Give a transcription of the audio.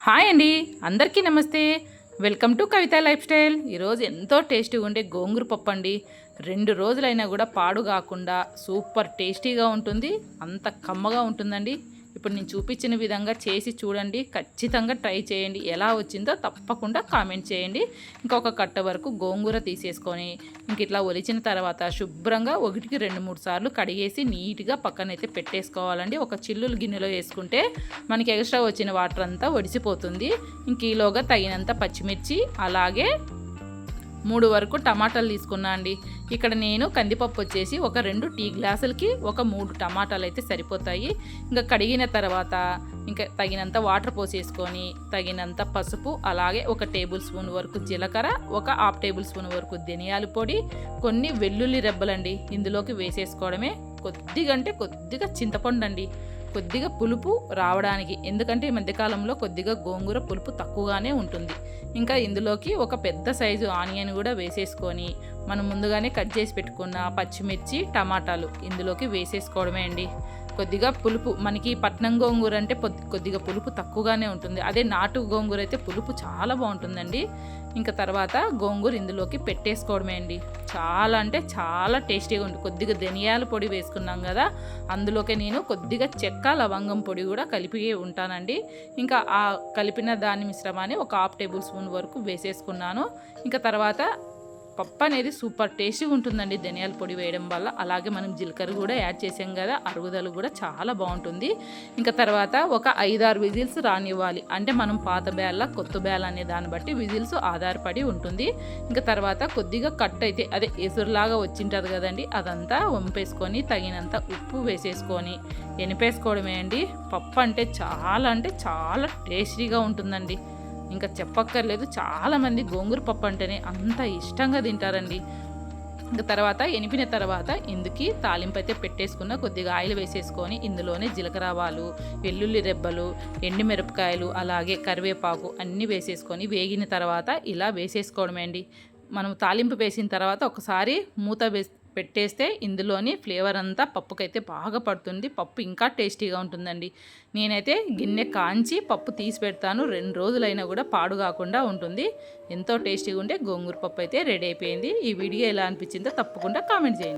Hi అండి, అందరికీ నమస్తే. Welcome to Kavitha life style. ఈరోజు ఎంతో టేస్టీగా ఉండే గోంగూర పప్పు అండి. 2 రోజులైనా కూడా పాడు కాకుండా సూపర్ టేస్టీగా ఉంటుంది. అంత కమ్మగా ఉంటుందండి. ఇప్పుడు నేను చూపించిన విధంగా చేసి చూడండి. ఖచ్చితంగా ట్రై చేయండి. ఎలా వచ్చిందో తప్పకుండా కామెంట్ చేయండి. ఇంకొక కట్ట వరకు గోంగూర తీసేసుకొని ఇట్లా ఒలిచిన తర్వాత శుభ్రంగా 1కి 2-3 సార్లు కడిగేసి నీట్గా పక్కనైతే పెట్టేసుకోవాలండి. ఒక చిల్లులు గిన్నెలో వేసుకుంటే మనకి ఎక్స్ట్రా వచ్చిన వాటర్ అంతా ఒడిసిపోతుంది. ఈలోగా తగినంత పచ్చిమిర్చి, అలాగే 3 వరకు టమాటాలు తీసుకున్నా అండి. ఇక్కడ నేను కందిపప్పు వచ్చేసి ఒక 2 టీ గ్లాసులకి ఒక 3 టమాటాలు అయితే సరిపోతాయి. ఇంకా కడిగిన తర్వాత ఇంకా తగినంత వాటర్ పోసేసుకొని తగినంత పసుపు, అలాగే 1 టేబుల్ స్పూన్ వరకు జీలకర్ర, ఒక 1/2 టేబుల్ స్పూన్ వరకు ధనియాల పొడి, కొన్ని వెల్లుల్లి రెబ్బలండి ఇందులోకి వేసేసుకోవడమే. కొద్దిగా చింతపండు అండి, కొద్దిగా పులుపు రావడానికి. ఎందుకంటే ఈ మధ్యకాలంలో కొద్దిగా గోంగూర పులుపు తక్కువగానే ఉంటుంది. ఇంకా ఇందులోకి ఒక పెద్ద సైజు ఆనియన్ కూడా వేసేసుకొని మనం ముందుగానే కట్ చేసి పెట్టుకున్న పచ్చిమిర్చి, టమాటాలు ఇందులోకి వేసేసుకోవడమే అండి. కొద్దిగా పులుపు, మనకి పట్నం గోంగూర అంటే కొద్దిగా పులుపు తక్కువగానే ఉంటుంది. అదే నాటు గోంగూర అయితే పులుపు చాలా బాగుంటుందండి. ఇంకా తర్వాత గోంగూర ఇందులోకి పెట్టేసుకోవడమే అండి. చాలా అంటే చాలా టేస్టీగా ఉంటుంది. కొద్దిగా ధనియాల పొడి వేసుకున్నాం కదా, అందులోకి నేను కొద్దిగా చెక్క, లవంగం పొడి కూడా కలిపి ఉంటానండి. ఇంకా ఆ కలిపిన దాని మిశ్రమాన్ని ఒక 1/2 టేబుల్ స్పూన్ వరకు వేసేసుకున్నాను. ఇంకా తర్వాత పప్పు అనేది సూపర్ టేస్టీగా ఉంటుందండి ధనియాల పొడి వేయడం వల్ల. అలాగే మనం జీలకర్ర కూడా యాడ్ చేసాం కదా, అరుగుదల కూడా చాలా బాగుంటుంది. ఇంకా తర్వాత ఒక 5-6 విజిల్స్ రానివ్వాలి. అంటే మనం పాత బేళ్ళ కొత్త బేళ్ళ అనే దాన్ని బట్టి విజిల్స్ ఆధారపడి ఉంటుంది. ఇంకా తర్వాత కొద్దిగా కట్ అయితే అదే ఎసురులాగా వచ్చింటుంది కదండి, అదంతా వంపేసుకొని తగినంత ఉప్పు వేసేసుకొని ఎనిపేసుకోవడమే అండి. పప్పు అంటే చాలా టేస్టీగా ఉంటుందండి. ఇంకా చెప్పక్కర్లేదు, చాలామంది గోంగూర పప్పు అంటేనే అంత ఇష్టంగా తింటారండి. ఇంకా తర్వాత ఎనిపిన తర్వాత ఇందుకి తాలింపు అయితే పెట్టేసుకున్న కొద్దిగా ఆయిల్ వేసేసుకొని ఇందులోనే జీలకర్ర ఆవాలు, వెల్లుల్లి రెబ్బలు, ఎండుమిరపకాయలు, అలాగే కరివేపాకు అన్నీ వేసేసుకొని వేగిన తర్వాత ఇలా వేసేసుకోవడమే అండి. మనం తాలింపు వేసిన తర్వాత ఒకసారి మూత పెట్టేస్తే ఇందులోని ఫ్లేవర్ అంతా పప్పుకైతే బాగా పడుతుంది. పప్పు ఇంకా టేస్టీగా ఉంటుందండి. నేనైతే గిన్నె కాంచి పప్పు తీసి పెడతాను. 2 రోజులైనా కూడా పాడు కాకుండా ఉంటుంది. ఎంతో టేస్టీగా ఉండే గోంగూర పప్పు అయితే రెడీ అయిపోయింది. ఈ వీడియో ఎలా అనిపించిందో తప్పకుండా కామెంట్ చేయండి.